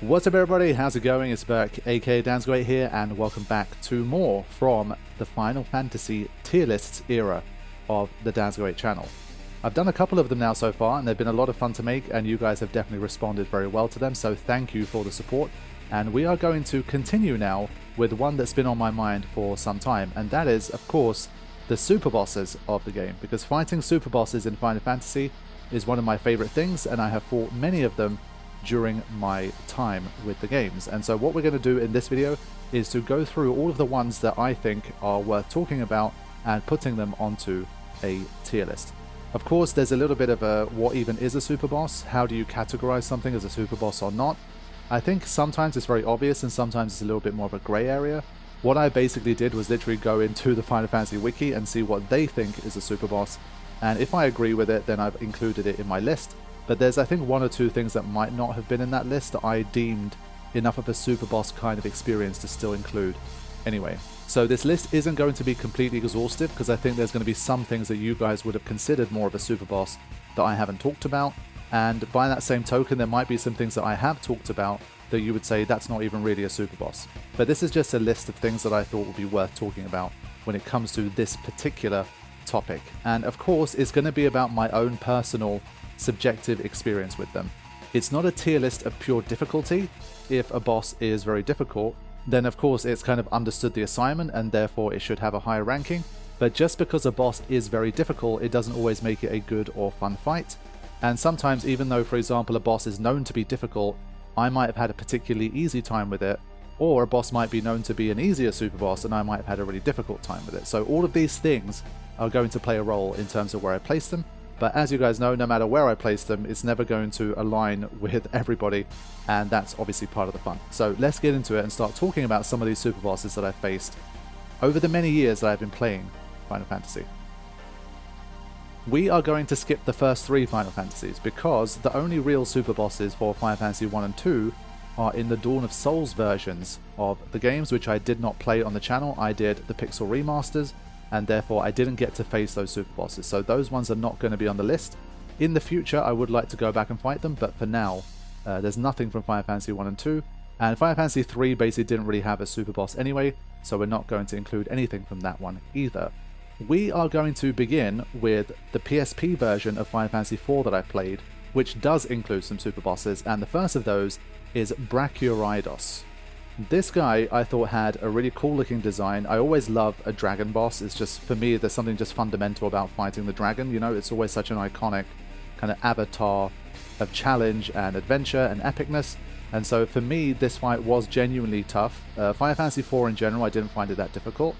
What's up everybody, how's it going? It's Burke, aka Dansg08 here, and welcome back to more from the Final Fantasy tier lists era of the Dansg08 channel. I've done a couple of them now so far, and they've been a lot of fun to make, and you guys have definitely responded very well to them, so thank you for the support. And we are going to continue now with one that's been on my mind for some time, and that is, of course, the super bosses of the game, because fighting super bosses in Final Fantasy is one of my favorite things, and I have fought many of them during my time with the games. And so what we're going to do in this video is to go through all of the ones that I think are worth talking about and putting them onto a tier list. Of course, there's a little bit of a what even is a super boss? How do you categorize something as a super boss or not? I think sometimes it's very obvious and sometimes it's a little bit more of a gray area. What I basically did was literally go into the Final Fantasy wiki and see what they think is a super boss, and if I agree with it, then I've included it in my list. But there's, I think, one or two things that might not have been in that list that I deemed enough of a super boss kind of experience to still include. Anyway, so this list isn't going to be completely exhaustive, because I think there's going to be some things that you guys would have considered more of a super boss that I haven't talked about. And by that same token, there might be some things that I have talked about that you would say that's not even really a super boss. But this is just a list of things that I thought would be worth talking about when it comes to this particular topic. And of course, it's going to be about my own personal subjective experience with them. It's not a tier list of pure difficulty. If a boss is very difficult, then of course it's kind of understood the assignment and therefore it should have a higher ranking. But just because a boss is very difficult, it doesn't always make it a good or fun fight. And sometimes, even though, for example, a boss is known to be difficult, I might have had a particularly easy time with it, or a boss might be known to be an easier super boss and I might have had a really difficult time with it. So all of these things are going to play a role in terms of where I place them. But as you guys know, no matter where I place them, it's never going to align with everybody, and that's obviously part of the fun. So let's get into it and start talking about some of these super bosses that I've faced over the many years that I've been playing Final Fantasy. We are going to skip the first three Final Fantasies, because the only real super bosses for Final Fantasy 1 and 2 are in the Dawn of Souls versions of the games, which I did not play on the channel. I did the Pixel remasters, and therefore I didn't get to face those super bosses, so those ones are not going to be on the list. In the future I would like to go back and fight them, but for now there's nothing from Final Fantasy 1 and 2, and Final Fantasy 3 basically didn't really have a super boss anyway, so we're not going to include anything from that one either. We are going to begin with the PSP version of Final Fantasy 4 that I played, which does include some super bosses, and the first of those is Brachiorydos. This guy I thought had a really cool looking design. I always love a dragon boss. It's just, for me, there's something just fundamental about fighting the dragon, you know, it's always such an iconic kind of avatar of challenge and adventure and epicness. And so for me, this fight was genuinely tough. Final Fantasy 4 in general, I didn't find it that difficult,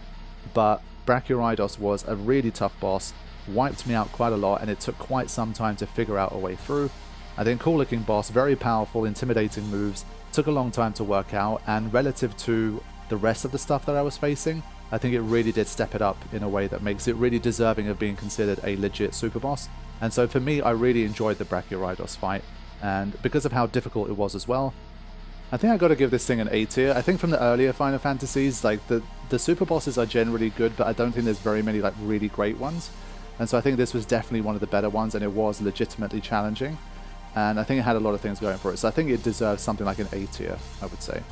but Brachiorydos was a really tough boss, wiped me out quite a lot, and it took quite some time to figure out a way through. I think cool looking boss, very powerful, intimidating moves, took a long time to work out, and relative to the rest of the stuff that I was facing, I think it really did step it up in a way that makes it really deserving of being considered a legit super boss. And so for me, I really enjoyed the Brachiorydos fight, and because of how difficult it was as well, I think I got to give this thing an A tier. I think from the earlier Final Fantasies, like the super bosses are generally good, but I don't think there's very many like really great ones. And so I think this was definitely one of the better ones, and it was legitimately challenging. And I think it had a lot of things going for it, so I think it deserves something like an A tier, I would say.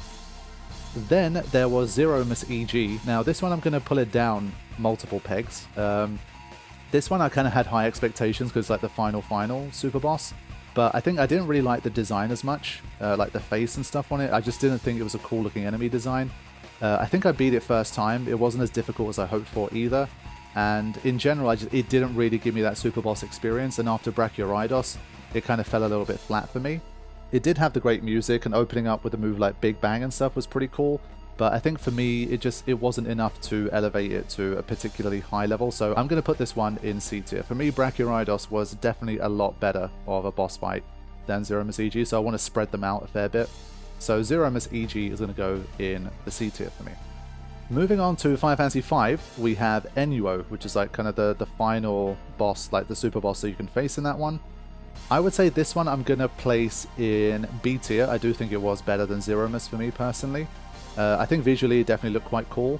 Then there was Zeromus EG. Now this one I'm going to pull it down multiple pegs. This one I kind of had high expectations because it's like the final super boss, but I think I didn't really like the design as much, like the face and stuff on it. I just didn't think it was a cool looking enemy design. I think I beat it first time. It wasn't as difficult as I hoped for either, and in general it didn't really give me that super boss experience, and after Brachiorydos it kind of fell a little bit flat for me. It did have the great music, and opening up with a move like Big Bang and stuff was pretty cool, but I think for me it wasn't enough to elevate it to a particularly high level, so I'm going to put this one in C tier. For me, Brachiorydos was definitely a lot better of a boss fight than Zeromus EG, so I want to spread them out a fair bit. So Zeromus EG is going to go in the C tier for me. Moving on to Final Fantasy V, we have Enuo, which is like kind of the final boss, like the super boss that you can face in that one. I would say this one I'm going to place in B tier. I do think it was better than Zeromus for me personally. I think visually it definitely looked quite cool.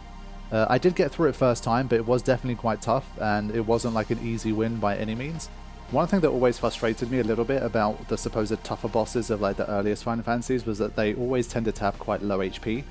I did get through it first time, but it was definitely quite tough, and it wasn't like an easy win by any means. One thing that always frustrated me a little bit about the supposed tougher bosses of like the earliest Final Fantasies was that they always tended to have quite low HP.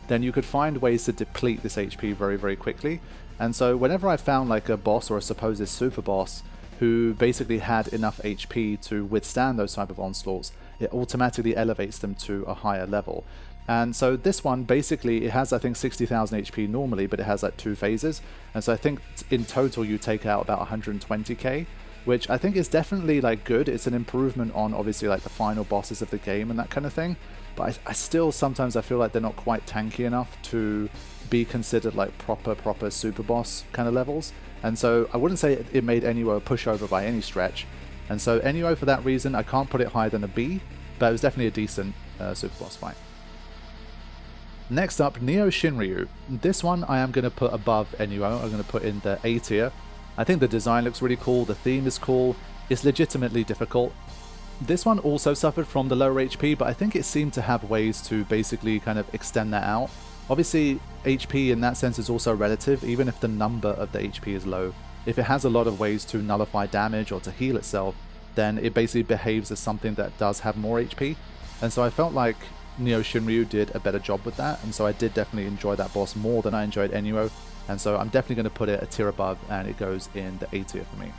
Then you could find ways to deplete this HP very, very quickly. And so whenever I found like a boss or a supposed super boss who basically had enough HP to withstand those type of onslaughts, it automatically elevates them to a higher level. And so this one, basically, it has, I think, 60,000 HP normally, but it has like 2 phases. And so I think in total you take out about 120k, which I think is definitely like good. It's an improvement on obviously like the final bosses of the game and that kind of thing. But I still sometimes I feel like they're not quite tanky enough to be considered like proper super boss kind of levels. And so I wouldn't say it made NUO a pushover by any stretch. And so NUO, for that reason, I can't put it higher than a B, but it was definitely a decent super boss fight. Next up, Neo Shinryu. This one I am going to put above NUO. I'm going to put in the A tier. I think the design looks really cool, the theme is cool, it's legitimately difficult. This one also suffered from the lower HP, but I think it seemed to have ways to basically kind of extend that out. Obviously, HP in that sense is also relative, even if the number of the HP is low. If it has a lot of ways to nullify damage or to heal itself, then it basically behaves as something that does have more HP. And so I felt like Neo Shinryu did a better job with that, and so I did definitely enjoy that boss more than I enjoyed NUO, and so I'm definitely going to put it a tier above, and it goes in the A tier for me.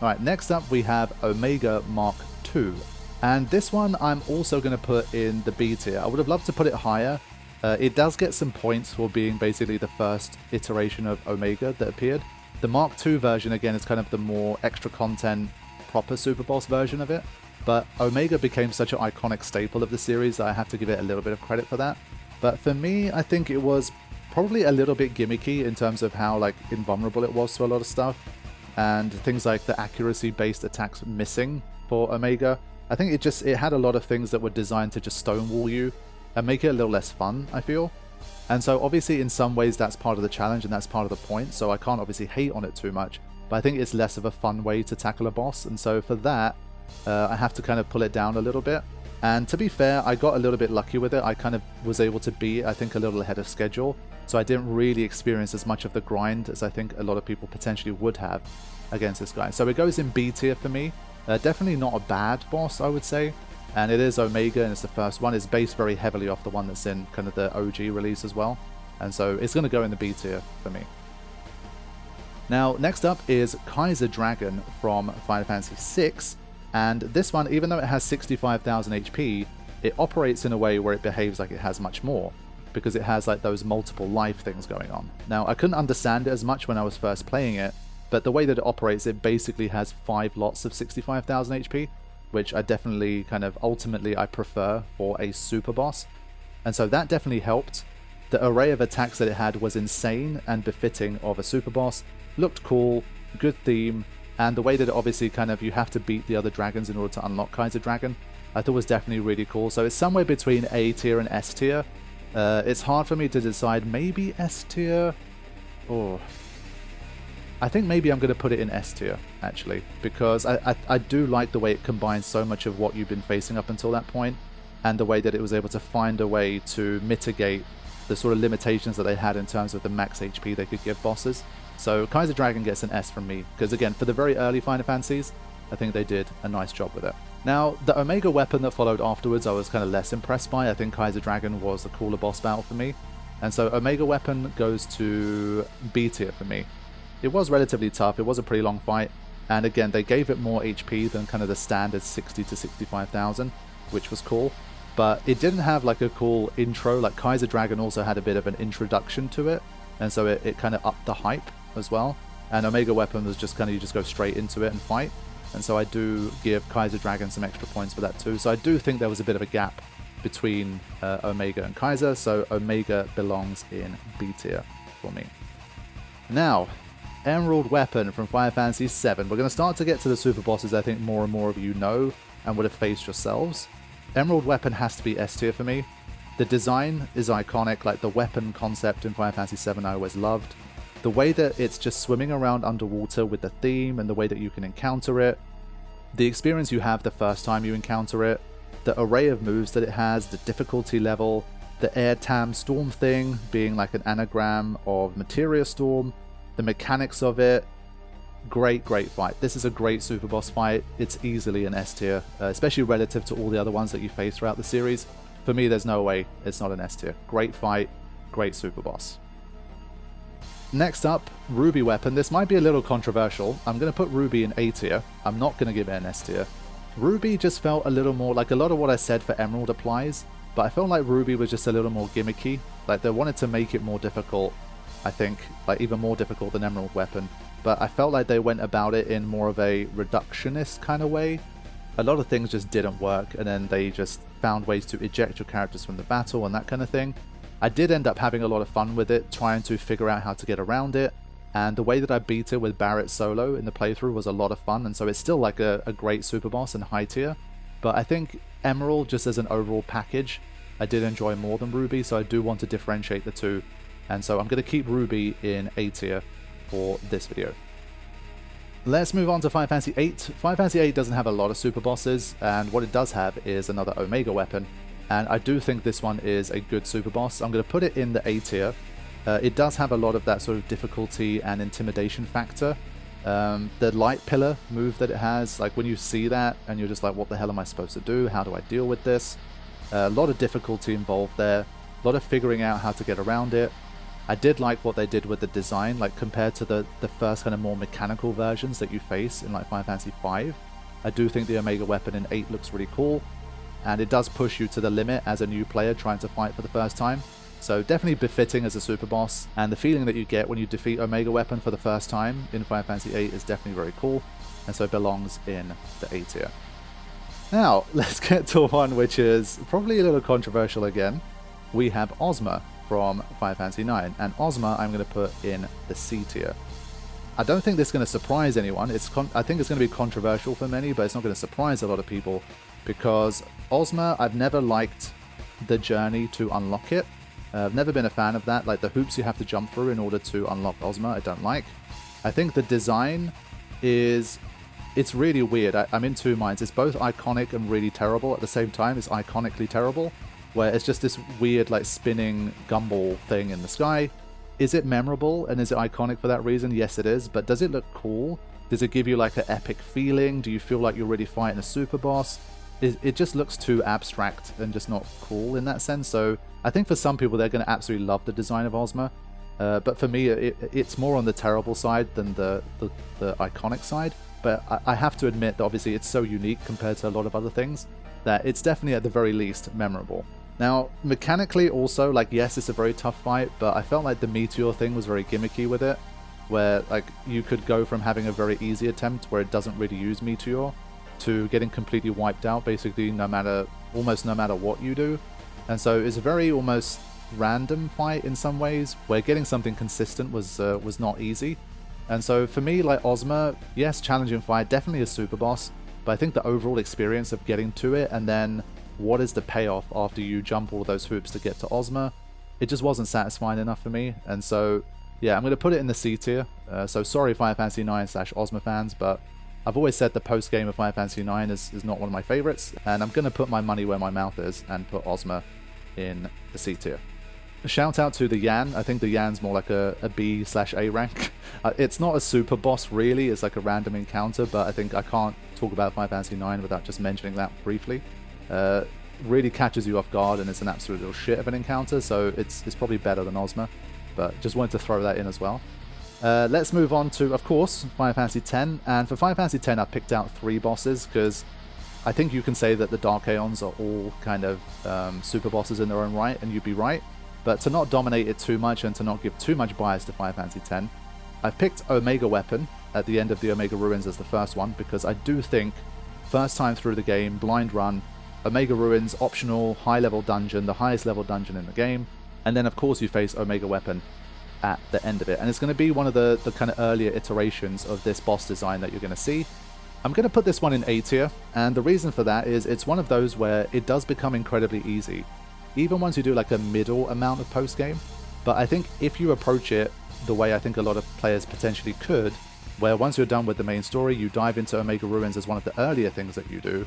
Alright, next up we have Omega Mark II, and this one I'm also going to put in the B tier. I would have loved to put it higher. It does get some points for being basically the first iteration of Omega that appeared. The Mark II version, again, is kind of the more extra content, proper super boss version of it. But Omega became such an iconic staple of the series that I have to give it a little bit of credit for that. But for me, I think it was probably a little bit gimmicky in terms of how like invulnerable it was to a lot of stuff. And things like the accuracy-based attacks missing for Omega. I think it had a lot of things that were designed to just stonewall you and make it a little less fun, I feel. And so obviously in some ways that's part of the challenge and that's part of the point, so I can't obviously hate on it too much. But I think it's less of a fun way to tackle a boss, and so for that, I have to kind of pull it down a little bit. And to be fair, I got a little bit lucky with it. I kind of was able to be, I think, a little ahead of schedule. So I didn't really experience as much of the grind as I think a lot of people potentially would have against this guy. So it goes in B tier for me. Definitely not a bad boss, I would say. And it is Omega, and it's the first one. It's based very heavily off the one that's in kind of the OG release as well. And so it's going to go in the B tier for me. Now, next up is Kaiser Dragon from Final Fantasy VI. And this one, even though it has 65,000 HP, it operates in a way where it behaves like it has much more, because it has like those multiple life things going on. Now, I couldn't understand it as much when I was first playing it, but the way that it operates, it basically has 5 lots of 65,000 HP, which I definitely kind of ultimately I prefer for a super boss. And so that definitely helped. The array of attacks that it had was insane and befitting of a super boss, looked cool, good theme, and the way that it obviously kind of, you have to beat the other dragons in order to unlock Kaiser Dragon, I thought was definitely really cool. So it's somewhere between A tier and S tier. It's hard for me to decide, maybe S tier, or I think maybe I'm going to put it in S tier, actually, because I do like the way it combines so much of what you've been facing up until that point, and the way that it was able to find a way to mitigate the sort of limitations that they had in terms of the max HP they could give bosses. So Kaiser Dragon gets an S from me, because again, for the very early Final Fantasies, I think they did a nice job with it. Now, the Omega weapon that followed afterwards, I was kind of less impressed by. I think Kaiser Dragon was the cooler boss battle for me. And so Omega weapon goes to B tier for me. It was relatively tough, it was a pretty long fight, and again, they gave it more HP than kind of the standard 60 to 65,000, which was cool. But it didn't have like a cool intro. Like Kaiser Dragon also had a bit of an introduction to it, and so it kind of upped the hype as well. And Omega weapon was just kind of, you just go straight into it and fight. And so I do give Kaiser Dragon some extra points for that too. So I do think there was a bit of a gap between Omega and Kaiser, so Omega belongs in B tier for me. Now, Emerald Weapon from Final Fantasy VII. We're going to start to get to the super bosses I think more and more of you know and would have faced yourselves. Emerald Weapon has to be S tier for me. The design is iconic, like the weapon concept in Final Fantasy VII I always loved. The way that it's just swimming around underwater with the theme and the way that you can encounter it. The experience you have the first time you encounter it. The array of moves that it has, the difficulty level, the Air Tam Storm thing being like an anagram of Materia Storm, the mechanics of it. great fight. This is a great super boss fight. It's easily an S tier, especially relative to all the other ones that you face throughout the series. For me, there's no way it's not an S tier. Great fight, great super boss. Next up, Ruby weapon. This might be a little controversial. I'm going to put Ruby in A tier. I'm not going to give it an S tier. Ruby just felt a little more, like a lot of what I said for Emerald applies, but I felt like Ruby was just a little more gimmicky. Like they wanted to make it more difficult, I think, like even more difficult than Emerald weapon. But I felt like they went about it in more of a reductionist kind of way. A lot of things just didn't work, and then they just found ways to eject your characters from the battle and that kind of thing. I did end up having a lot of fun with it, trying to figure out how to get around it, and the way that I beat it with Barret solo in the playthrough was a lot of fun, and so it's still like a great super boss and high tier. But I think Emerald, just as an overall package, I did enjoy more than Ruby, so I do want to differentiate the two, and so I'm going to keep Ruby in A tier for this video. Let's move on to Final Fantasy VIII. Final Fantasy VIII doesn't have a lot of super bosses, and what it does have is another Omega weapon, and I do think this one is a good super boss. I'm going to put it in the A tier. It does have a lot of that sort of difficulty and intimidation factor. The light pillar move that it has, like when you see that and you're just like, what the hell am I supposed to do? How do I deal with this? A lot of difficulty involved there, a lot of figuring out how to get around it. I did like what they did with the design, like compared to the first kind of more mechanical versions that you face in like Final Fantasy V. I do think the Omega weapon in 8 looks really cool, and it does push you to the limit as a new player trying to fight for the first time. So definitely befitting as a super boss, and the feeling that you get when you defeat Omega weapon for the first time in Final Fantasy VIII is definitely very cool, and so it belongs in the A tier. Now, let's get to one which is probably a little controversial again. We have Ozma from Final Fantasy IX, and Ozma I'm going to put in the C tier. I don't think this is going to surprise anyone. I think it's going to be controversial for many, but it's not going to surprise a lot of people, because Ozma, I've never liked the journey to unlock it. I've never been a fan of that, like the hoops you have to jump through in order to unlock Ozma, I don't like. I think the design is, it's really weird. I'm in two minds. It's both iconic and really terrible at the same time. It's iconically terrible, where it's just this weird like spinning gumball thing in the sky. Is it memorable and is it iconic for that reason? Yes, it is, but does it look cool? Does it give you like an epic feeling? Do you feel like you're really fighting a super boss? It just looks too abstract and just not cool in that sense. So I think for some people they're going to absolutely love the design of Ozma, but for me it's more on the terrible side than the iconic side. But I have to admit that obviously it's so unique compared to a lot of other things that it's definitely at the very least memorable. Now mechanically also, like yes, it's a very tough fight, but I felt like the meteor thing was very gimmicky with it, where like you could go from having a very easy attempt where it doesn't really use meteor to getting completely wiped out basically almost no matter what you do. And so it's a very almost random fight in some ways, where getting something consistent was not easy. And so for me, like Ozma, yes, challenging fight, definitely a super boss, but I think the overall experience of getting to it and then what is the payoff after you jump all those hoops to get to Ozma, it just wasn't satisfying enough for me. And so yeah, I'm going to put it in the C tier. So sorry Final Fantasy IX / Ozma fans, but I've always said the post-game of Final Fantasy IX is not one of my favorites, and I'm going to put my money where my mouth is and put Ozma in the C tier. A shout out to the Yan. I think the Yan's more like a B/A rank. It's not a super boss really, it's like a random encounter, but I think I can't talk about Final Fantasy IX without just mentioning that briefly. Really catches you off guard, and it's an absolute little shit of an encounter, so it's probably better than Ozma, but just wanted to throw that in as well. Let's move on to, of course, Final Fantasy X, and for Final Fantasy X I've picked out 3 bosses, because I think you can say that the Dark Aeons are all kind of super bosses in their own right, and you'd be right, but to not dominate it too much and to not give too much bias to Final Fantasy X, I've picked Omega Weapon at the end of the Omega Ruins as the first one, because I do think, first time through the game, blind run, Omega Ruins, optional, high-level dungeon, the highest level dungeon in the game, and then of course you face Omega Weapon at the end of it. And it's going to be one of the kind of earlier iterations of this boss design that you're going to see. I'm going to put this one in A tier, and the reason for that is it's one of those where it does become incredibly easy, even once you do like a middle amount of post-game. But I think if you approach it the way I think a lot of players potentially could, where once you're done with the main story, you dive into Omega Ruins as one of the earlier things that you do,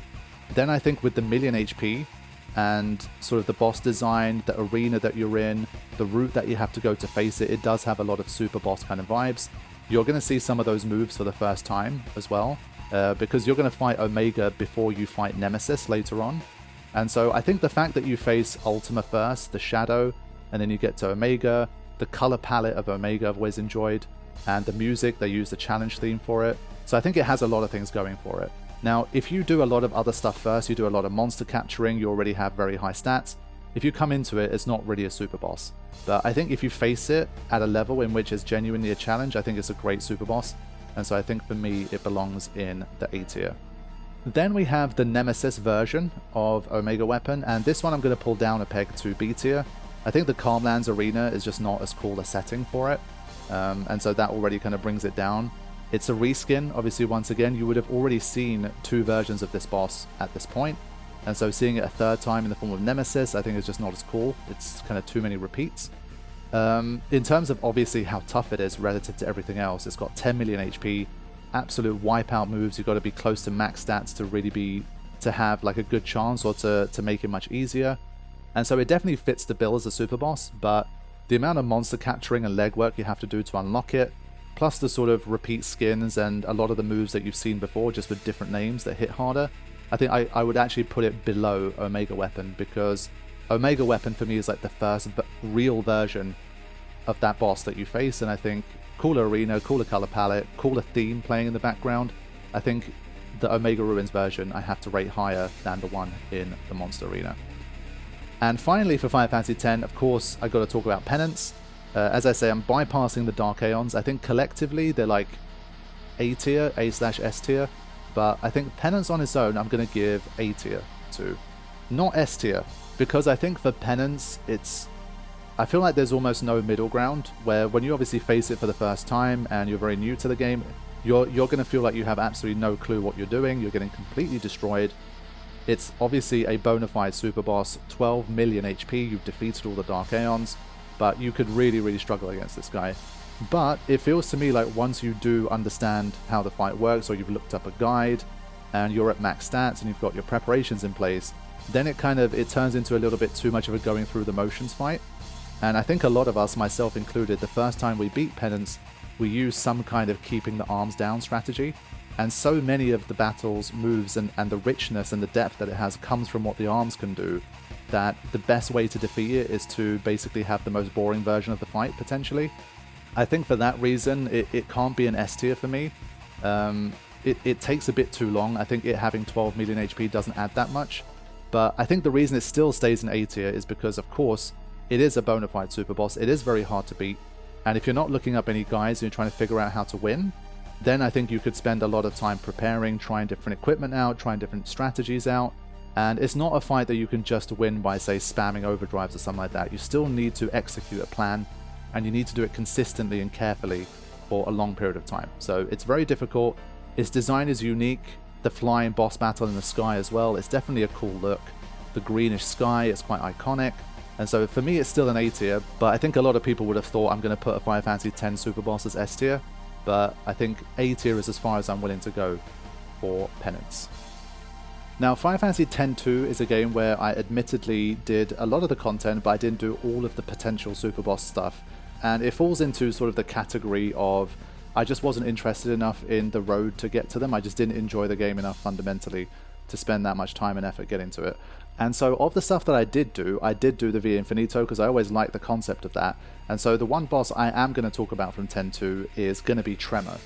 then I think with the million HP and sort of the boss design, the arena that you're in, the route that you have to go to face it, it does have a lot of super boss kind of vibes. you're going to see some of those moves for the first time as well, because you're going to fight Omega before you fight Nemesis later on. And so I think the fact that you face Ultima first, the Shadow, and then you get to Omega, the color palette of Omega I've always enjoyed, and the music, they use the challenge theme for it. So I think it has a lot of things going for it. Now, if you do a lot of other stuff first, you do a lot of monster capturing, you already have very high stats. If you come into it, it's not really a super boss. But I think if you face it at a level in which it's genuinely a challenge, I think it's a great super boss. And so I think for me, it belongs in the A tier. Then we have the Nemesis version of Omega Weapon, and this one I'm going to pull down a peg to B tier. I think the Calmlands Arena is just not as cool a setting for it, and so that already kind of brings it down. It's a reskin, obviously. Once again, you would have already seen 2 versions of this boss at this point, and so seeing it a third time in the form of Nemesis, I think is just not as cool. It's kind of too many repeats. In terms of obviously how tough it is relative to everything else, it's got 10 million HP, absolute wipeout moves. You've got to be close to max stats to really to have like a good chance, or to make it much easier. And so it definitely fits the bill as a super boss, but the amount of monster capturing and legwork you have to do to unlock it, plus the sort of repeat skins and a lot of the moves that you've seen before just with different names that hit harder, I think I would actually put it below Omega Weapon, because Omega Weapon for me is like the first real version of that boss that you face, and I think cooler arena, cooler color palette, cooler theme playing in the background. I think the Omega Ruins version I have to rate higher than the one in the Monster Arena. And finally for Final Fantasy X, of course, I got to talk about Penance. As I say, I'm bypassing the Dark Aeons. I think collectively they're like A tier, A/S tier, but I think Penance on its own I'm going to give A tier to. Not S tier, because I think for Penance I feel like there's almost no middle ground, where when you obviously face it for the first time and you're very new to the game, you're going to feel like you have absolutely no clue what you're doing, you're getting completely destroyed. It's obviously a bona fide super boss, 12 million HP, you've defeated all the Dark Aeons, but you could really, really struggle against this guy. But it feels to me like once you do understand how the fight works, or you've looked up a guide, and you're at max stats and you've got your preparations in place, then it turns into a little bit too much of a going through the motions fight. And I think a lot of us, myself included, the first time we beat Penance, we used some kind of keeping the arms down strategy. And so many of the battle's moves and the richness and the depth that it has comes from what the arms can do, that the best way to defeat it is to basically have the most boring version of the fight, potentially. I think for that reason, it can't be an S tier for me. It takes a bit too long. I think it having 12 million HP doesn't add that much. But I think the reason it still stays in A tier is because, of course, it is a bona fide super boss. It is very hard to beat. And if you're not looking up any guides and you're trying to figure out how to win, then I think you could spend a lot of time preparing, trying different equipment out, trying different strategies out. And it's not a fight that you can just win by, say, spamming overdrives or something like that. You still need to execute a plan, and you need to do it consistently and carefully for a long period of time. So it's very difficult. Its design is unique. The flying boss battle in the sky as well, it's definitely a cool look. The greenish sky is quite iconic. And so for me, it's still an A tier, but I think a lot of people would have thought I'm going to put a Final Fantasy X super boss as S tier, but I think A tier is as far as I'm willing to go for Penance. Now, Final Fantasy X-2 is a game where I admittedly did a lot of the content, but I didn't do all of the potential super boss stuff. And it falls into sort of the category of I just wasn't interested enough in the road to get to them. I just didn't enjoy the game enough fundamentally to spend that much time and effort getting to it. And so of the stuff that I did do the VIII Infinito, because I always liked the concept of that. And so the one boss I am going to talk about from X-2 is going to be Tremor.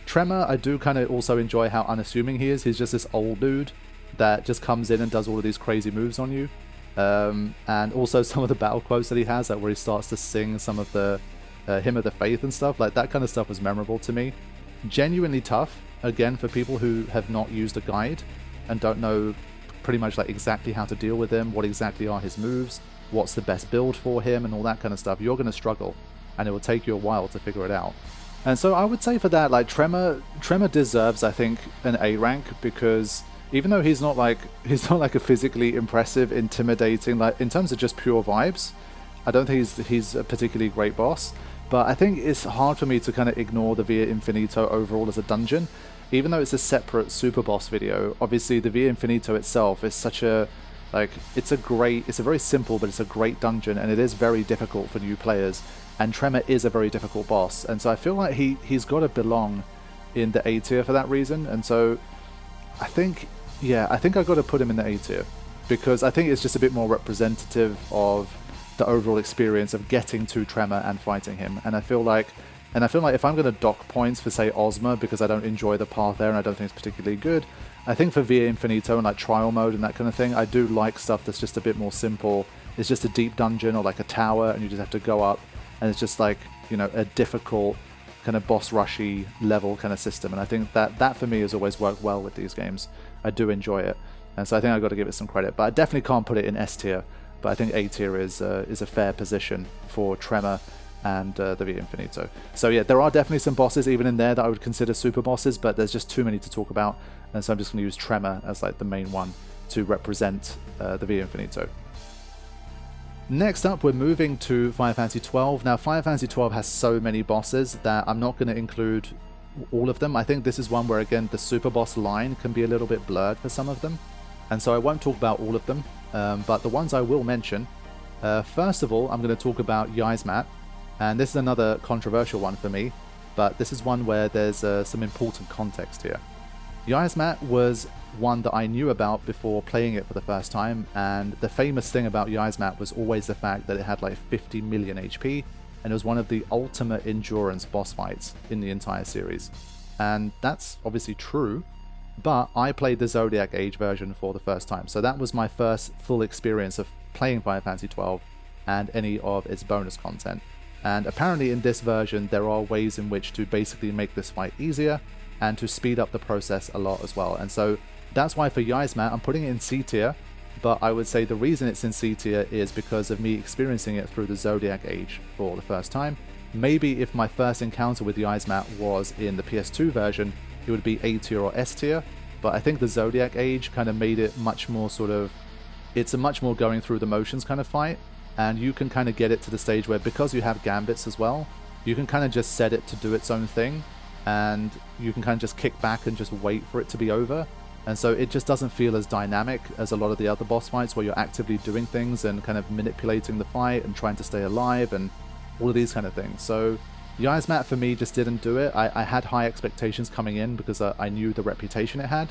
Tremor, I do kind of also enjoy how unassuming he is. He's just this old dude that just comes in and does all of these crazy moves on you. And also some of the battle quotes that he has, like where he starts to sing some of the Hymn of the Faith and stuff, like that kind of stuff was memorable to me. Genuinely tough, again, for people who have not used a guide and don't know pretty much like exactly how to deal with him, what exactly are his moves, what's the best build for him, and all that kind of stuff. You're going to struggle, and it will take you a while to figure it out. And so I would say for that, like Tremor deserves, I think, an A rank, because even though he's not like a physically impressive, intimidating, like in terms of just pure vibes, I don't think he's a particularly great boss. But I think it's hard for me to kind of ignore the VIII Infinito overall as a dungeon. Even though it's a separate super boss video, obviously the VIII Infinito itself is such a, like, it's a very simple, but it's a great dungeon, and it is very difficult for new players. and Tremor is a very difficult boss, and so I feel like he's got to belong in the A tier for that reason. And so I think, yeah, I think I've got to put him in the A tier, because I think it's just a bit more representative of the overall experience of getting to Tremor and fighting him. And I feel like if I'm going to dock points for, say, Ozma, because I don't enjoy the path there and I don't think it's particularly good, I think for VIII Infinito and like trial mode and that kind of thing, I do like stuff that's just a bit more simple. It's just a deep dungeon or like a tower and you just have to go up, and it's just like, you know, a difficult kind of boss rushy level kind of system. And I think that for me has always worked well with these games. I do enjoy it, and so I think I've got to give it some credit. But I definitely can't put it in S tier, but I think A tier is a fair position for Tremor and the VIII Infinito. So yeah, there are definitely some bosses even in there that I would consider super bosses, but there's just too many to talk about, and so I'm just going to use Tremor as like the main one to represent the VIII Infinito. Next up, we're moving to Final Fantasy XII. Now, Final Fantasy XII has so many bosses that I'm not going to include all of them. I think this is one where, again, the super boss line can be a little bit blurred for some of them, and so I won't talk about all of them, but the ones I will mention, first of all, I'm going to talk about Yzmat, and this is another controversial one for me, but this is one where there's some important context here. Yzmat was one that I knew about before playing it for the first time, and the famous thing about Yzmat was always the fact that it had like 50 million HP, and it was one of the ultimate endurance boss fights in the entire series. And that's obviously true, but I played the Zodiac Age version for the first time, so that was my first full experience of playing Final Fantasy XII and any of its bonus content. And apparently in this version there are ways in which to basically make this fight easier and to speed up the process a lot as well. And so that's why for Yzmat I'm putting it in C tier, but I would say the reason it's in C tier is because of me experiencing it through the Zodiac Age for the first time. Maybe if my first encounter with Yzmat was in the PS2 version, it would be A tier or S tier, but I think the Zodiac Age kind of made it much more sort of, it's a much more going through the motions kind of fight, and you can kind of get it to the stage where, because you have gambits as well, you can kind of just set it to do its own thing, and you can kind of just kick back and just wait for it to be over. And so it just doesn't feel as dynamic as a lot of the other boss fights where you're actively doing things and kind of manipulating the fight and trying to stay alive and all of these kind of things. So Yzmat for me just didn't do it. I had high expectations coming in because I knew the reputation it had,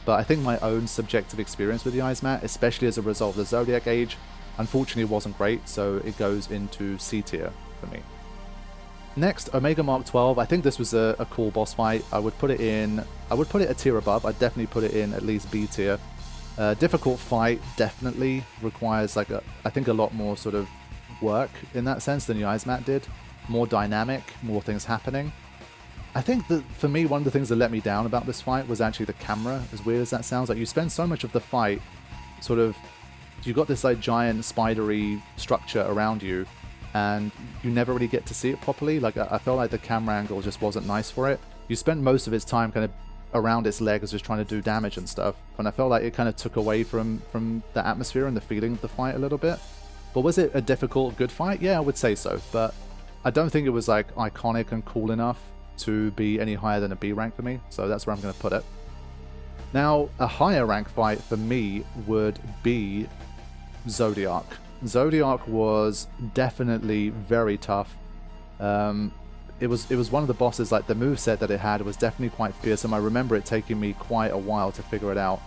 but I think my own subjective experience with Yzmat, especially as a result of the Zodiac Age, unfortunately wasn't great, so it goes into C tier for me. Next, Omega Mark 12. I think this was a cool boss fight. I would put it a tier above. I'd definitely put it in at least B tier. Difficult fight, definitely requires like I think a lot more sort of work in that sense than Yzmat did. More dynamic, more things happening. I think that for me, one of the things that let me down about this fight was actually the camera, as weird as that sounds. Like, you spend so much of the fight sort of, you've got this like giant spidery structure around you, and you never really get to see it properly. Like, I felt like the camera angle just wasn't nice for it. You spent most of its time kind of around its legs just trying to do damage and stuff, and I felt like it kind of took away from the atmosphere and the feeling of the fight a little bit. But was it a difficult, good fight? Yeah, I would say so, but I don't think it was like iconic and cool enough to be any higher than a B rank for me, so that's where I'm going to put it. Now, a higher rank fight for me would be Zodiac. Zodiac was definitely very tough. It was one of the bosses, like the moveset that it had was definitely quite fearsome. I remember it taking me quite a while to figure it out.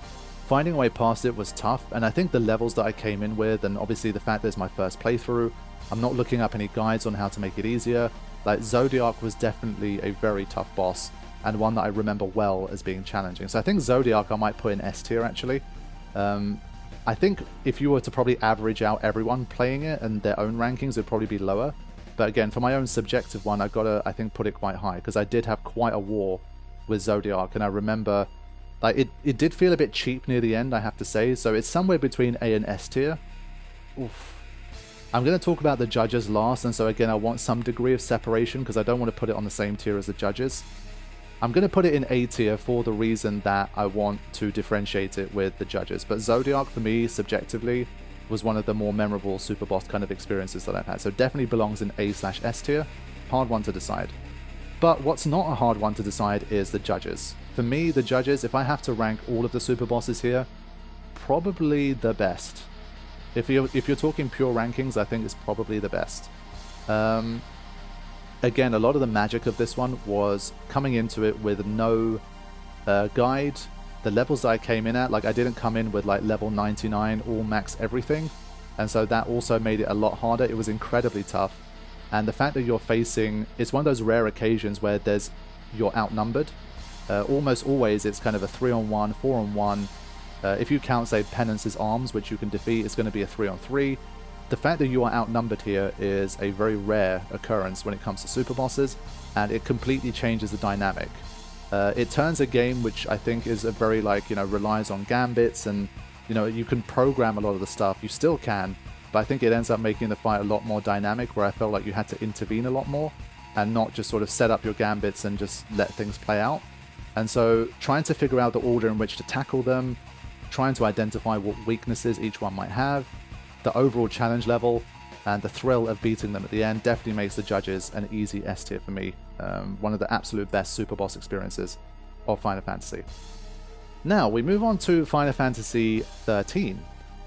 Finding a way past it was tough, and I think the levels that I came in with, and obviously the fact that it's my first playthrough, I'm not looking up any guides on how to make it easier. Like, Zodiac was definitely a very tough boss, and one that I remember well as being challenging. So I think Zodiac I might put in S tier, actually. I think if you were to probably average out everyone playing it and their own rankings, it would probably be lower. But again, for my own subjective one, I've got to, I think, put it quite high, because I did have quite a war with Zodiac, and I remember, like, it did feel a bit cheap near the end, I have to say, so it's somewhere between A and S tier. Oof. I'm going to talk about the judges last, and so again, I want some degree of separation, because I don't want to put it on the same tier as the judges. I'm going to put it in A tier for the reason that I want to differentiate it with the judges, but Zodiac, for me, subjectively, was one of the more memorable super boss kind of experiences that I've had, so definitely belongs in A/S tier. Hard one to decide. But what's not a hard one to decide is the judges. For me, the judges, if I have to rank all of the super bosses here, probably the best. If you're talking pure rankings, I think it's probably the best. Again, a lot of the magic of this one was coming into it with no guide. The levels that I came in at, like I didn't come in with like level 99 all max everything, and so that also made it a lot harder. It was incredibly tough, and the fact that you're facing, it's one of those rare occasions where you're outnumbered. Almost always it's kind of a 3-on-1, 4-on-1. If you count, say, Penance's arms, which you can defeat, it's going to be a 3-on-3. The fact that you are outnumbered here is a very rare occurrence when it comes to super bosses, and it completely changes the dynamic. It turns a game which I think is a very, like, you know, relies on gambits, and, you know, you can program a lot of the stuff. You still can, but I think it ends up making the fight a lot more dynamic, where I felt like you had to intervene a lot more and not just sort of set up your gambits and just let things play out. And so trying to figure out the order in which to tackle them, trying to identify what weaknesses each one might have, the overall challenge level, and the thrill of beating them at the end definitely makes the judges an easy S tier for me. One of the absolute best super boss experiences of Final Fantasy. Now we move on to Final Fantasy XIII,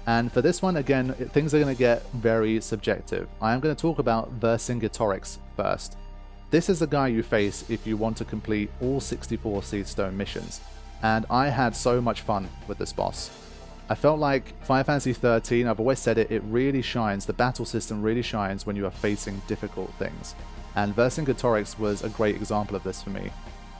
and for this one, again, things are going to get very subjective. I am going to talk about Vercingetorix first. This is the guy you face if you want to complete all 64 Seedstone missions, and I had so much fun with this boss. I felt like Final Fantasy XIII, I've always said it, it really shines, the battle system really shines when you are facing difficult things. And Vercingetorix was a great example of this for me.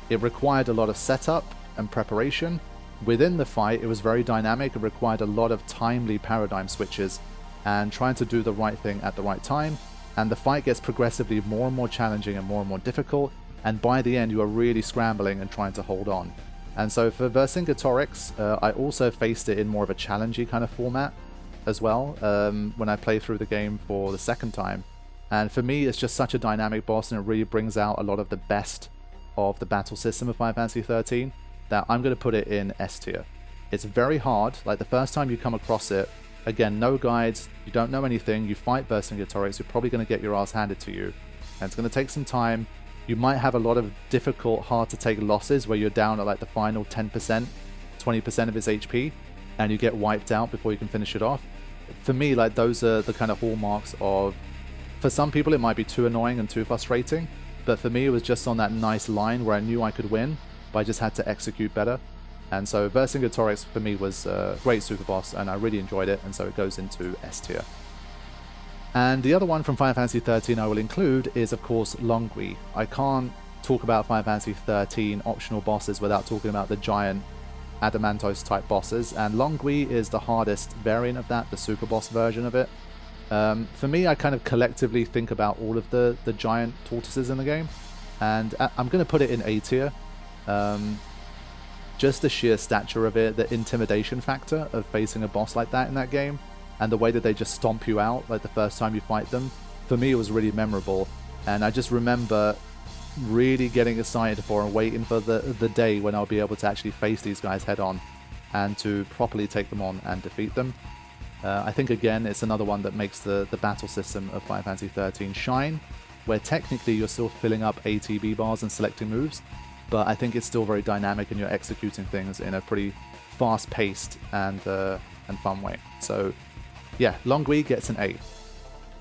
It required a lot of setup and preparation. Within the fight, it was very dynamic. It required a lot of timely paradigm switches and trying to do the right thing at the right time. And the fight gets progressively more and more challenging and more difficult. And by the end, you are really scrambling and trying to hold on. And so for Vercingetorix, I also faced it in more of a challengey kind of format as well when I played through the game for the second time. And for me, it's just such a dynamic boss, and it really brings out a lot of the best of the battle system of Final Fantasy XIII that I'm going to put it in S tier. It's very hard. Like the first time you come across it, again, no guides, you don't know anything, you fight Vercingetorix, you're probably going to get your ass handed to you. And it's going to take some time. You might have a lot of difficult, hard to take losses where you're down at like the final 10%, 20% of his HP, and you get wiped out before you can finish it off. For me, like those are the kind of hallmarks of, for some people it might be too annoying and too frustrating, but for me it was just on that nice line where I knew I could win, but I just had to execute better. And so Vercingetorix for me was a great super boss, and I really enjoyed it, and so it goes into S tier. And the other one from Final Fantasy XIII I will include is, of course, LongGui. I can't talk about Final Fantasy XIII optional bosses without talking about the giant Adamantos type bosses, and LongGui is the hardest variant of that, the super boss version of it. For me, I kind of collectively think about all of the giant tortoises in the game, and I'm going to put it in A tier. Just the sheer stature of it, the intimidation factor of facing a boss like that in that game, and the way that they just stomp you out like the first time you fight them, for me it was really memorable. And I just remember really getting excited for and waiting for the day when I'll be able to actually face these guys head on and to properly take them on and defeat them. I think again it's another one that makes the battle system of Final Fantasy XIII shine, where technically you're still filling up ATB bars and selecting moves, but I think it's still very dynamic and you're executing things in a pretty fast-paced and fun way. So yeah, LongGui gets an A.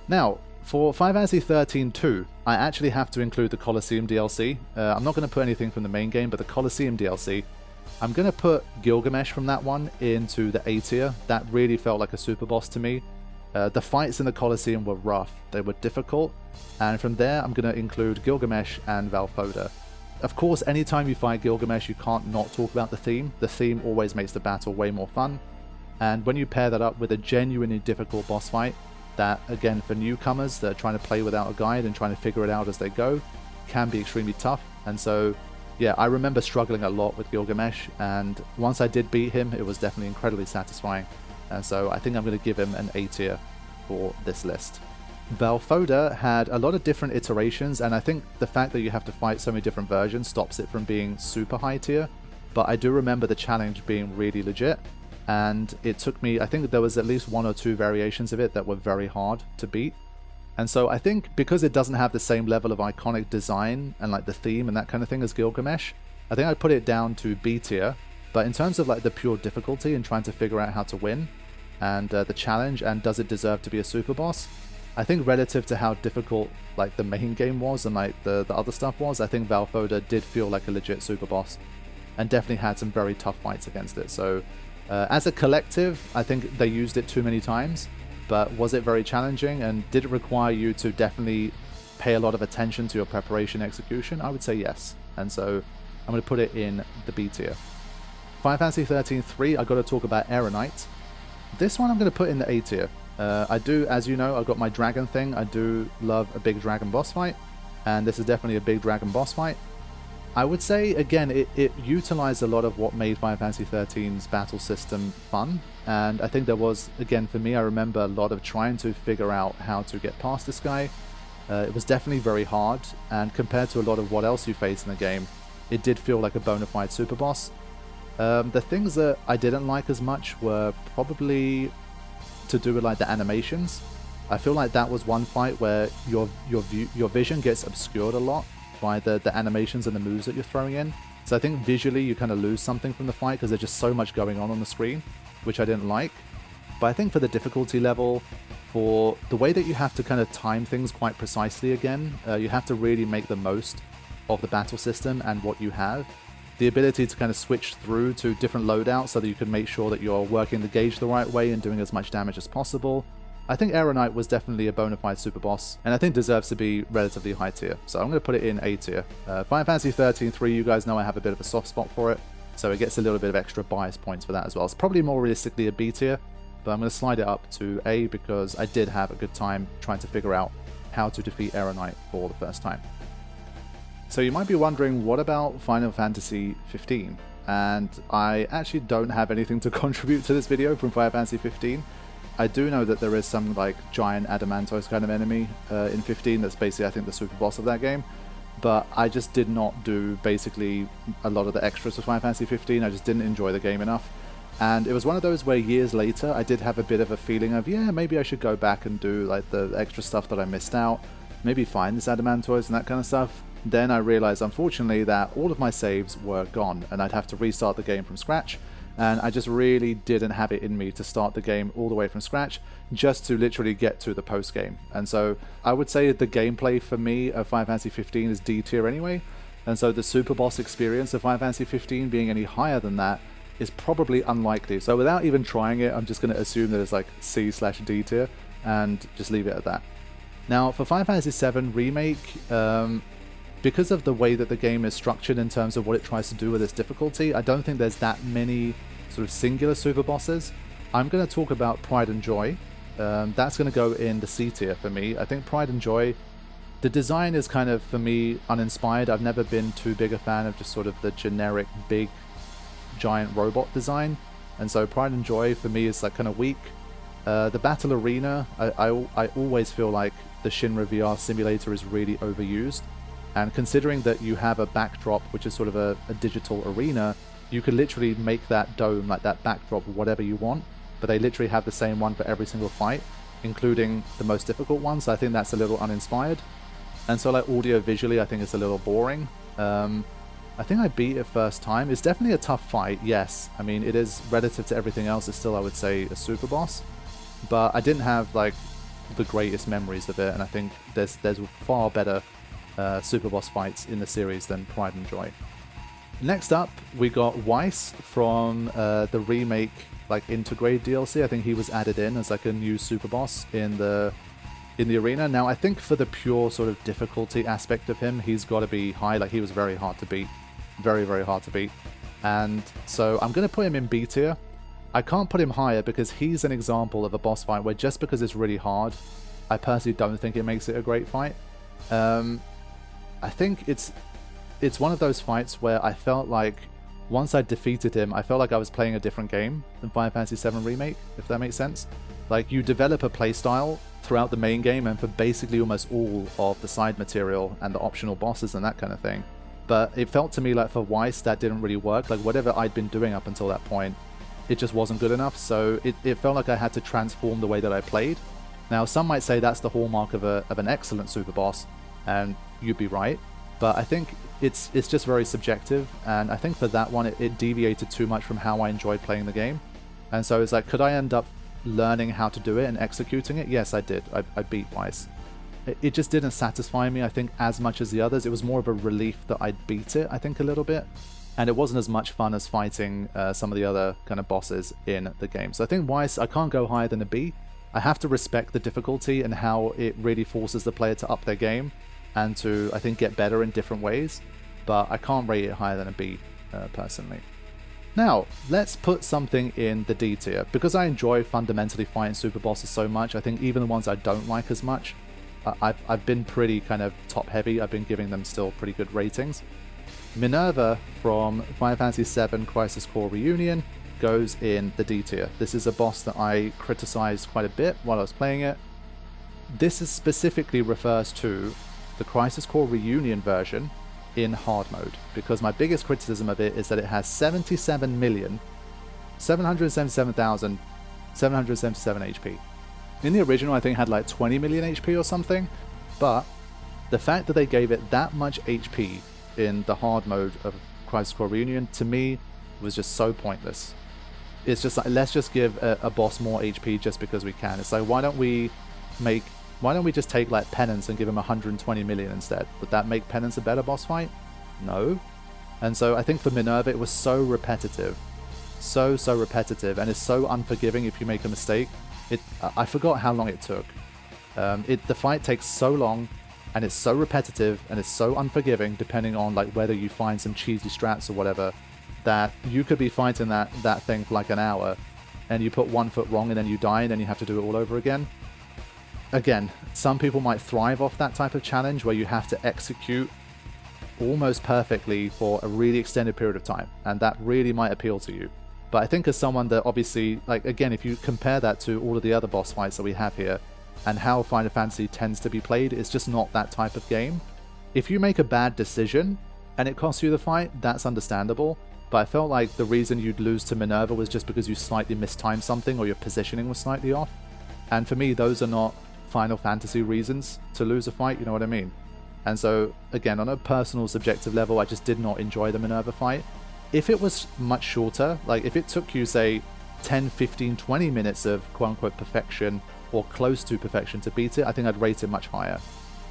Now, for Final Fantasy XIII-2, I actually have to include the Colosseum DLC. I'm not going to put anything from the main game, but the Colosseum DLC, I'm going to put Gilgamesh from that one into the A tier. That really felt like a super boss to me. The fights in the Colosseum were rough, they were difficult, and from there I'm going to include Gilgamesh and Valfoda. Of course, anytime you fight Gilgamesh, you can't not talk about the theme. The theme always makes the battle way more fun, and when you pair that up with a genuinely difficult boss fight, that, again, for newcomers that are trying to play without a guide and trying to figure it out as they go, can be extremely tough. And so, yeah, I remember struggling a lot with Gilgamesh, and once I did beat him, it was definitely incredibly satisfying. And so I think I'm going to give him an A tier for this list. Valfoda had a lot of different iterations, and I think the fact that you have to fight so many different versions stops it from being super high tier, but I do remember the challenge being really legit, and it took me, I think there was at least 1 or 2 variations of it that were very hard to beat. And so I think because it doesn't have the same level of iconic design and like the theme and that kind of thing as Gilgamesh, I think I'd put it down to B tier. But in terms of like the pure difficulty and trying to figure out how to win and the challenge and does it deserve to be a super boss, I think relative to how difficult like the main game was and like the other stuff was, I think Valfoda did feel like a legit super boss and definitely had some very tough fights against it. So as a collective, I think they used it too many times, but was it very challenging and did it require you to definitely pay a lot of attention to your preparation execution? I would say yes. And so I'm going to put it in the B tier. Final Fantasy XIII-3, I've got to talk about Error Knight. This one I'm going to put in the A tier. I do, as you know, I've got my dragon thing. I do love a big dragon boss fight, and this is definitely a big dragon boss fight. I would say, again, it utilized a lot of what made Final Fantasy XIII's battle system fun, and I think there was, again, for me, I remember a lot of trying to figure out how to get past this guy. It was definitely very hard, and compared to a lot of what else you face in the game, it did feel like a bona fide super boss. The things that I didn't like as much were probably to do with like the animations. I feel like that was one fight where your vision gets obscured a lot by the animations and the moves that you're throwing in. So I think visually you kind of lose something from the fight because there's just so much going on the screen, which I didn't like. But I think for the difficulty level, for the way that you have to kind of time things quite precisely again, you have to really make the most of the battle system and what you have. The ability to kind of switch through to different loadouts so that you can make sure that you're working the gauge the right way and doing as much damage as possible. I think Error Knight was definitely a bona fide super boss, and I think deserves to be relatively high tier. So I'm going to put it in A tier. Final Fantasy XIII-3, you guys know I have a bit of a soft spot for it, so it gets a little bit of extra bias points for that as well. It's probably more realistically a B tier, but I'm going to slide it up to A because I did have a good time trying to figure out how to defeat Error Knight for the first time. So you might be wondering, what about Final Fantasy XV? And I actually don't have anything to contribute to this video from Final Fantasy XV. I do know that there is some like giant Adamantos kind of enemy in 15 that's basically I think the super boss of that game, but I just did not do basically a lot of the extras for Final Fantasy XV. I just didn't enjoy the game enough, and it was one of those where years later I did have a bit of a feeling of, yeah, maybe I should go back and do like the extra stuff that I missed out, maybe find this Adamantos and that kind of stuff. Then I realized unfortunately that all of my saves were gone and I'd have to restart the game from scratch. And I just really didn't have it in me to start the game all the way from scratch just to literally get to the post game. And so I would say the gameplay for me of Final Fantasy XV is D tier anyway. And so the super boss experience of Final Fantasy XV being any higher than that is probably unlikely. So without even trying it, I'm just going to assume that it's like C/D tier and just leave it at that. Now for Final Fantasy VII Remake, because of the way that the game is structured in terms of what it tries to do with its difficulty, I don't think there's that many sort of singular super bosses. I'm going to talk about Pride and Joy. That's going to go in the C tier for me. I think Pride and Joy, the design is kind of, for me, uninspired. I've never been too big a fan of just sort of the generic big giant robot design. And so Pride and Joy for me is like kind of weak. The battle arena, I always feel like the Shinra VR simulator is really overused. And considering that you have a backdrop, which is sort of a digital arena, you could literally make that dome, like that backdrop, whatever you want. But they literally have the same one for every single fight, including the most difficult ones. So I think that's a little uninspired. And so like audio visually, I think it's a little boring. I think I beat it first time. It's definitely a tough fight, yes. I mean, it is relative to everything else. It's still, I would say, a super boss. But I didn't have like the greatest memories of it. And I think there's far better super boss fights in the series than Pride and Joy. Next up, we got Weiss from the Remake like Intergrade DLC. I think he was added in as like a new super boss in the arena. Now I think for the pure sort of difficulty aspect of him, he's got to be high. Like he was very hard to beat, very hard to beat, and so I'm gonna put him in B tier. I can't put him higher because he's an example of a boss fight where just because it's really hard, I personally don't think it makes it a great fight. I think it's one of those fights where I felt like once I defeated him, I felt like I was playing a different game than Final Fantasy VII Remake, if that makes sense. Like, you develop a playstyle throughout the main game and for basically almost all of the side material and the optional bosses and that kind of thing. But it felt to me like for Weiss that didn't really work. Like, whatever I'd been doing up until that point, it just wasn't good enough. So it felt like I had to transform the way that I played. Now, some might say that's the hallmark of an excellent super boss, and you'd be right. But I think it's just very subjective, and I think for that one it deviated too much from how I enjoyed playing the game. And so it's like, could I end up learning how to do it and executing it, yes, I did. I beat Weiss. It just didn't satisfy me, I think, as much as the others. It was more of a relief that I'd beat it, I think, a little bit. And it wasn't as much fun as fighting some of the other kind of bosses in the game. So I think Weiss, I can't go higher than a B. I have to respect the difficulty and how it really forces the player to up their game and to, I think, get better in different ways. But I can't rate it higher than a B, personally. Now, let's put something in the D tier. Because I enjoy fundamentally fighting super bosses so much, I think even the ones I don't like as much, I've been pretty kind of top heavy. I've been giving them still pretty good ratings. Minerva from Final Fantasy VII Crisis Core Reunion goes in the D tier. This is a boss that I criticized quite a bit while I was playing it. This is specifically refers to the Crisis Core Reunion version in hard mode, because my biggest criticism of it is that it has 77,777,777 HP. In the original, I think it had like 20 million HP or something, but the fact that they gave it that much HP in the hard mode of Crisis Core Reunion, to me, was just so pointless. It's just like, let's just give a boss more HP just because we can. It's like, why don't we just take like Penance and give him 120 million instead? Would that make Penance a better boss fight? No. And so I think for Minerva, it was so repetitive. So repetitive, and it's so unforgiving if you make a mistake. I forgot how long it took. The fight takes so long, and it's so repetitive, and it's so unforgiving, depending on like whether you find some cheesy strats or whatever, that you could be fighting that thing for like an hour, and you put one foot wrong and then you die, and then you have to do it all over again. Again, some people might thrive off that type of challenge where you have to execute almost perfectly for a really extended period of time, and that really might appeal to you. But I think as someone that obviously, like, again, if you compare that to all of the other boss fights that we have here and how Final Fantasy tends to be played, it's just not that type of game. If you make a bad decision and it costs you the fight, that's understandable. But I felt like the reason you'd lose to Minerva was just because you slightly mistimed something or your positioning was slightly off. And for me, those are not Final Fantasy reasons to lose a fight, you know what I mean? And so, again, on a personal subjective level, I just did not enjoy the Minerva fight. If it was much shorter, like if it took you, say, 10, 15, 20 minutes of quote-unquote perfection or close to perfection to beat it, I think I'd rate it much higher.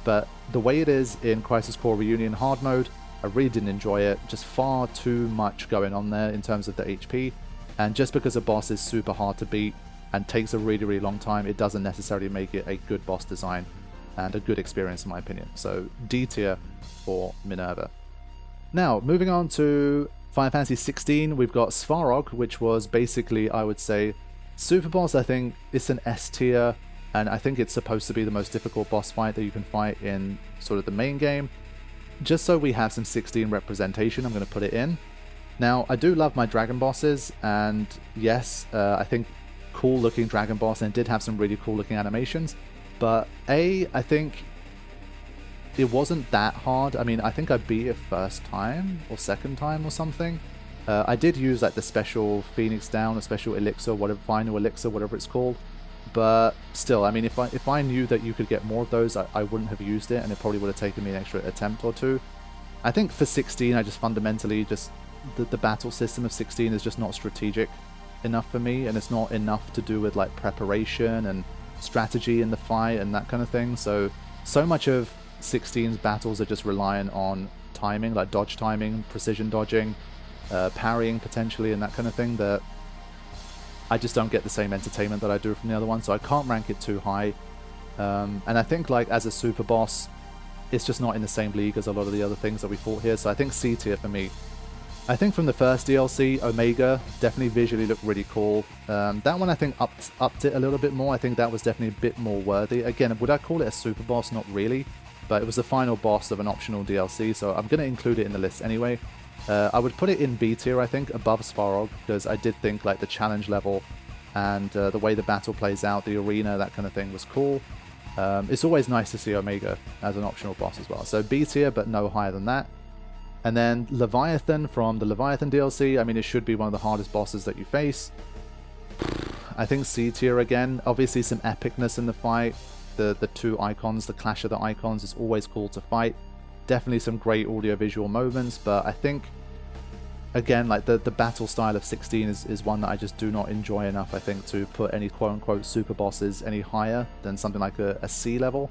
But the way it is in Crisis Core Reunion hard mode, I really didn't enjoy it. Just far too much going on there in terms of the HP. And just because a boss is super hard to beat and takes a really, really long time, it doesn't necessarily make it a good boss design and a good experience in my opinion. So D tier for Minerva. Now, moving on to Final Fantasy XVI, we've got Svarog, which was basically, I would say, Superboss. I think it's an S tier, and I think it's supposed to be the most difficult boss fight that you can fight in sort of the main game. Just so we have some 16 representation, I'm going to put it in. Now, I do love my dragon bosses, and yes, I think cool looking dragon boss, and it did have some really cool looking animations, but I think it wasn't that hard. I mean, I think I beat it first time or second time or something. I did use like the special Phoenix Down, a special elixir, whatever, final elixir, whatever it's called. But still, I mean, if I knew that you could get more of those, I wouldn't have used it, and it probably would have taken me an extra attempt or two. I think for 16, I just fundamentally just the battle system of 16 is just not strategic enough for me, and it's not enough to do with like preparation and strategy in the fight and that kind of thing. So much of 16's battles are just reliant on timing, like dodge timing, precision dodging, parrying potentially, and that kind of thing, that I just don't get the same entertainment that I do from the other one, so I can't rank it too high. And I think like as a super boss, it's just not in the same league as a lot of the other things that we fought here, so I think C tier for me. I think from the first DLC, Omega definitely visually looked really cool. That one I think upped it a little bit more. I think that was definitely a bit more worthy. Again, would I call it a super boss? Not really, but it was the final boss of an optional DLC, so I'm going to include it in the list anyway. I would put it in B tier, I think, above Svarog, because I did think like the challenge level and the way the battle plays out, the arena, that kind of thing was cool. It's always nice to see Omega as an optional boss as well. So B tier, but no higher than that. And then Leviathan from the Leviathan DLC, I mean, it should be one of the hardest bosses that you face. I think C tier again. Obviously some epicness in the fight. The two icons, the clash of the icons is always cool to fight. Definitely some great audio-visual moments, but I think again, like the battle style of 16 is one that I just do not enjoy enough, I think, to put any quote-unquote super bosses any higher than something like a C level.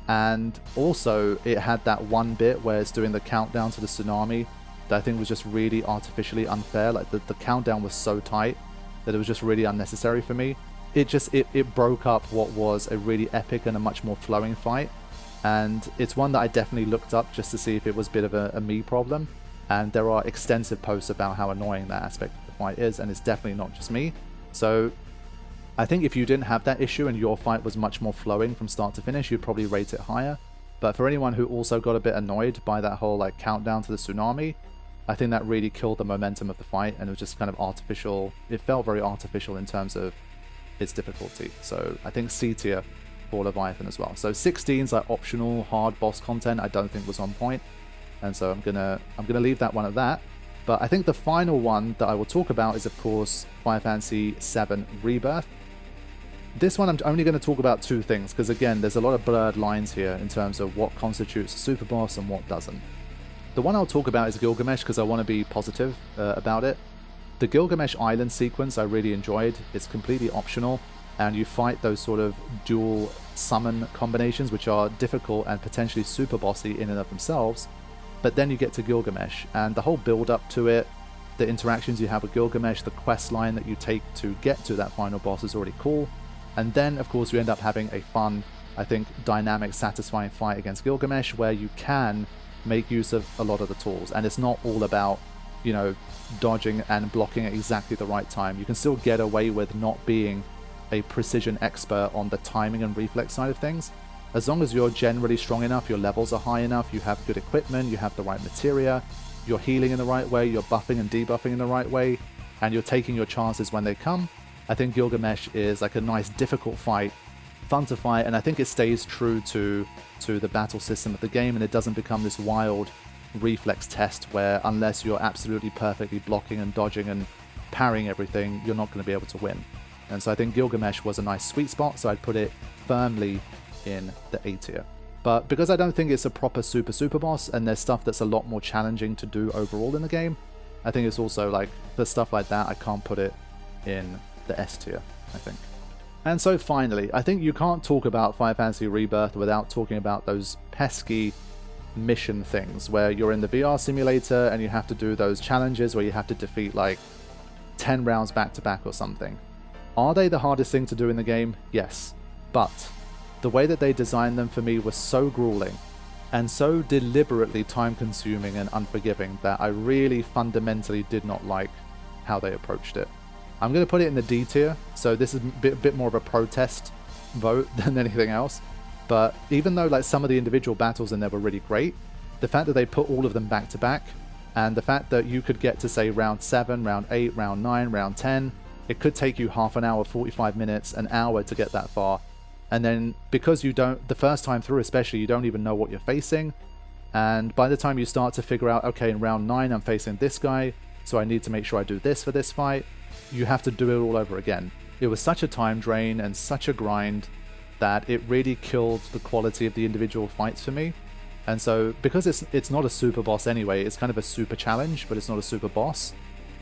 And also, it had that one bit where it's doing the countdown to the tsunami that I think was just really artificially unfair. Like, the countdown was so tight that it was just really unnecessary for me. It broke up what was a really epic and a much more flowing fight. And it's one that I definitely looked up just to see if it was a bit of a me problem. And there are extensive posts about how annoying that aspect of the fight is, and it's definitely not just me. So I think if you didn't have that issue and your fight was much more flowing from start to finish, you'd probably rate it higher. But for anyone who also got a bit annoyed by that whole like countdown to the tsunami, I think that really killed the momentum of the fight, and it was just kind of artificial. It felt very artificial in terms of its difficulty. So I think C tier for Leviathan as well. So 16's like optional hard boss content I don't think was on point. And so I'm gonna leave that one at that. But I think the final one that I will talk about is, of course, Final Fantasy VII Rebirth. This one I'm only going to talk about two things, because again, there's a lot of blurred lines here in terms of what constitutes a super boss and what doesn't. The one I'll talk about is Gilgamesh, because I want to be positive about it. The Gilgamesh Island sequence I really enjoyed. It's completely optional, and you fight those sort of dual summon combinations, which are difficult and potentially super bossy in and of themselves. But then you get to Gilgamesh, and the whole build-up to it, the interactions you have with Gilgamesh, the quest line that you take to get to that final boss is already cool. And then, of course, you end up having a fun, I think, dynamic, satisfying fight against Gilgamesh, where you can make use of a lot of the tools. And it's not all about, you know, dodging and blocking at exactly the right time. You can still get away with not being a precision expert on the timing and reflex side of things. As long as you're generally strong enough, your levels are high enough, you have good equipment, you have the right materia, you're healing in the right way, you're buffing and debuffing in the right way, and you're taking your chances when they come, I think Gilgamesh is like a nice difficult fight, fun to fight, and I think it stays true to the battle system of the game, and it doesn't become this wild reflex test where unless you're absolutely perfectly blocking and dodging and parrying everything, you're not going to be able to win. And so I think Gilgamesh was a nice sweet spot, so I'd put it firmly in the A tier. But because I don't think it's a proper super boss, and there's stuff that's a lot more challenging to do overall in the game, I think it's also like, for stuff like that, I can't put it in the S tier, I think. And so finally, I think you can't talk about Final Fantasy Rebirth without talking about those pesky mission things where you're in the VR simulator and you have to do those challenges where you have to defeat like 10 rounds back to back or something. Are they the hardest thing to do in the game? Yes. But the way that they designed them for me was so grueling and so deliberately time-consuming and unforgiving that I really fundamentally did not like how they approached it. I'm going to put it in the D tier, so this is a bit more of a protest vote than anything else. But even though like some of the individual battles in there were really great, the fact that they put all of them back to back, and the fact that you could get to say round 7, round 8, round 9, round 10, it could take you half an hour, 45 minutes, an hour to get that far. And then because you don't, the first time through especially, you don't even know what you're facing. And by the time you start to figure out, okay, in round 9 I'm facing this guy, so I need to make sure I do this for this fight, you have to do it all over again. It was such a time drain and such a grind that it really killed the quality of the individual fights for me. And so because it's not a super boss anyway, it's kind of a super challenge, but it's not a super boss,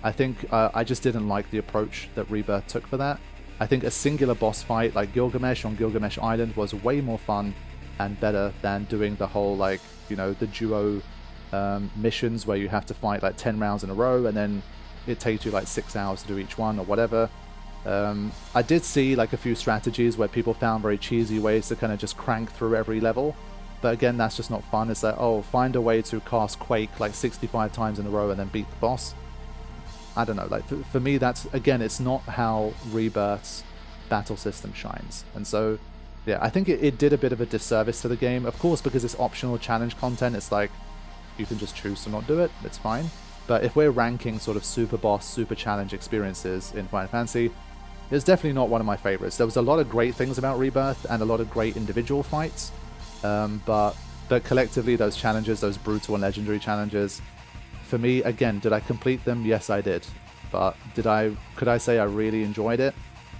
I think I just didn't like the approach that Rebirth took for that. I think a singular boss fight like Gilgamesh on Gilgamesh Island was way more fun and better than doing the whole, like, you know, the duo missions where you have to fight like 10 rounds in a row and then it takes you like 6 hours to do each one or whatever. I did see like a few strategies where people found very cheesy ways to kind of just crank through every level. But again, that's just not fun. It's like, oh, find a way to cast Quake like 65 times in a row and then beat the boss. I don't know, like for me that's, again, it's not how Rebirth's battle system shines. And so, yeah, I think it did a bit of a disservice to the game. Of course, because it's optional challenge content, it's like, you can just choose to not do it, it's fine. But if we're ranking sort of super boss, super challenge experiences in Final Fantasy, it's definitely not one of my favorites. There was a lot of great things about Rebirth and a lot of great individual fights, but collectively those challenges, those brutal and legendary challenges, for me, again, did I complete them? Yes, I did. But could I say I really enjoyed it?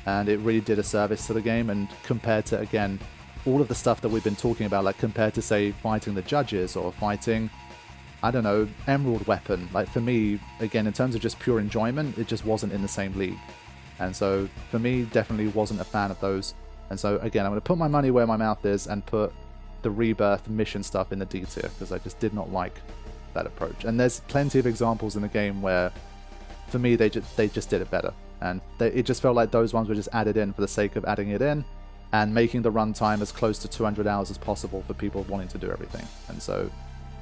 And it really did a service to the game. And compared to, again, all of the stuff that we've been talking about, like compared to, say, fighting the judges or fighting I don't know, emerald weapon. Like for me, again, in terms of just pure enjoyment, it just wasn't in the same league. And so for me, definitely wasn't a fan of those. And so again, I'm going to put my money where my mouth is and put the Rebirth mission stuff in the D tier, because I just did not like that approach. And there's plenty of examples in the game where, for me, they just did it better. And it just felt like those ones were just added in for the sake of adding it in, and making the runtime as close to 200 hours as possible for people wanting to do everything. And so,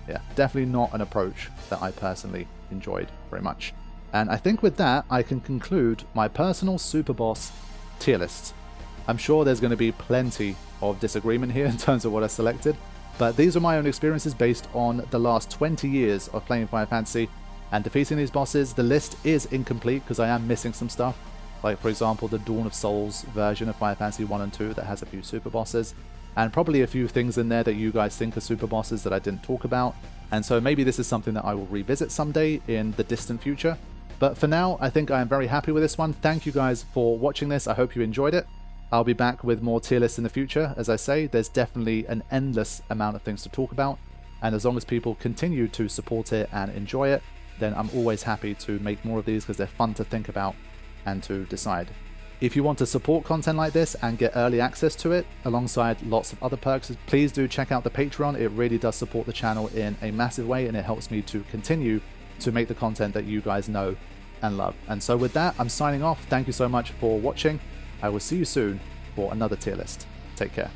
yeah, definitely not an approach that I personally enjoyed very much. And I think with that, I can conclude my personal Superboss tier list. I'm sure there's going to be plenty of disagreement here in terms of what I selected, but these are my own experiences based on the last 20 years of playing Final Fantasy and defeating these bosses. The list is incomplete because I am missing some stuff, like for example the Dawn of Souls version of Final Fantasy 1 and 2 that has a few super bosses, and probably a few things in there that you guys think are super bosses that I didn't talk about. And so maybe this is something that I will revisit someday in the distant future. But for now, I think I am very happy with this one. Thank you guys for watching this. I hope you enjoyed it. I'll be back with more tier lists in the future. As I say, there's definitely an endless amount of things to talk about. And as long as people continue to support it and enjoy it, then I'm always happy to make more of these because they're fun to think about and to decide. If you want to support content like this and get early access to it, alongside lots of other perks, please do check out the Patreon. It really does support the channel in a massive way, and it helps me to continue to make the content that you guys know and love. And so with that, I'm signing off. Thank you so much for watching. I will see you soon for another tier list. Take care.